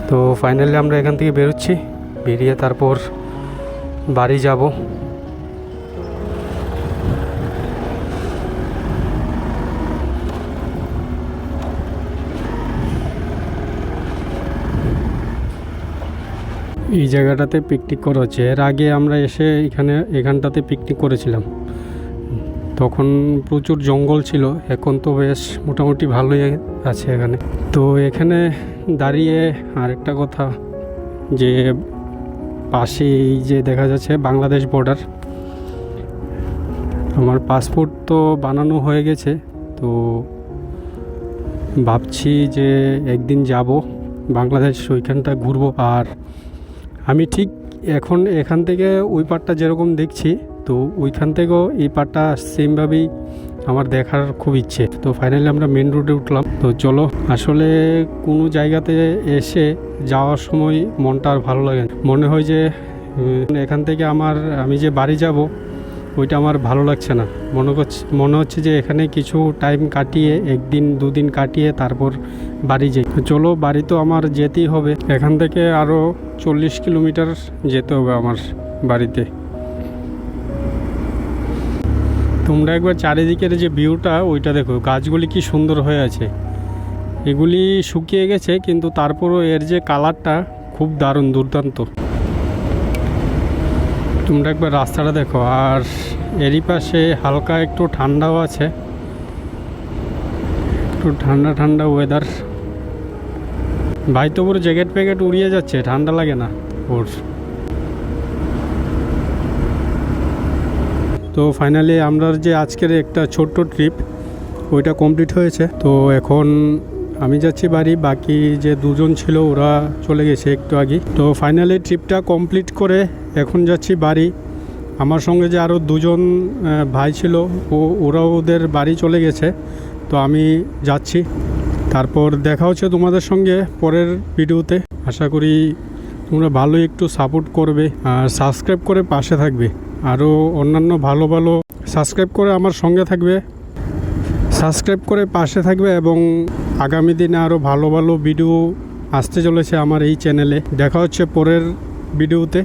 তো ফাইনালি আমরা এখান থেকে বেরোচ্ছি, বেরিয়ে তারপর বাড়ি যাব। এই জায়গাটাতে পিকনিক করা হচ্ছে। এর আগে আমরা এসে এখানটাতে পিকনিক করেছিলাম, তখন প্রচুর জঙ্গল ছিল, এখন তো বেশ মোটামুটি ভালোই আছে এখানে। তো এখানে দাঁড়িয়ে আরেকটা কথা, যে পাশে এই যে দেখা যাচ্ছে বাংলাদেশ বর্ডার। আমার পাসপোর্ট তো বানানো হয়ে গেছে, তো ভাবছি যে একদিন যাব বাংলাদেশ, ওইখানটা ঘুরবো। আর আমি ঠিক এখন এখান থেকে ওই পারটা যেরকম দেখছি, তো ওইখান থেকেও এই পারটা সেমভাবেই আমার দেখার খুব ইচ্ছে। তো ফাইনালি আমরা মেন রোডে উঠলাম। তো চলো, আসলে কোনো জায়গাতে এসে যাওয়ার সময় মনটা আর ভালো লাগে না, মনে হয় যে এখান থেকে আমি যে বাড়ি যাব ওইটা আমার ভালো লাগছে না। মনে হচ্ছে যে এখানে কিছু টাইম কাটিয়ে, একদিন দুদিন কাটিয়ে তারপর বাড়ি যাই। চলো, বাড়ি তো আমার যেতেই হবে, এখান থেকে আরও 40 কিলোমিটার যেতে হবে আমার বাড়িতে। তোমরা একবার চারিদিকের যে ভিউটা ওইটা দেখো, গাছগুলি কি সুন্দর হয়ে আছে। এগুলি শুকিয়ে গেছে কিন্তু তারপরও এর যে কালারটা খুব দারুণ, দুর্দান্ত। তোমরা একবার রাস্তাটা দেখো। আর এরই পাশে হালকা একটু ঠান্ডাও আছে, একটু ঠান্ডা ঠান্ডা ওয়েদার। ভাই তো পুরো জ্যাকেট প্যাকেট উড়িয়ে যাচ্ছে, ঠান্ডা লাগে না ওর। তো ফাইনালি আমরা যে আজকের একটা ছোট্ট ট্রিপ ওইটা কমপ্লিট হয়েছে। তো এখন আমি যাচ্ছি বাড়ি, বাকি যে দুজন ছিল ওরা চলে গেছে একটু আগে। তো ফাইনালি ট্রিপটা কমপ্লিট করে এখন যাচ্ছি বাড়ি। আমার সঙ্গে যে আরও দুজন ভাই ছিল ওরাও ওদের বাড়ি চলে গেছে, তো আমি যাচ্ছি। তারপর দেখা হচ্ছে তোমাদের সঙ্গে পরের ভিডিওতে। আশা করি তোমরা ভালোই একটু সাপোর্ট করবে আর সাবস্ক্রাইব করে পাশে থাকবে। আরও অন্যান্য ভালো ভালো সাবস্ক্রাইব করে আমার সঙ্গে থাকবে, সাবস্ক্রাইব করে পাশে থাকবে, এবং আগামী দিনে আরও ভালো ভালো ভিডিও আসতে চলেছে আমার এই চ্যানেলে। দেখা হচ্ছে পরের ভিডিওতে।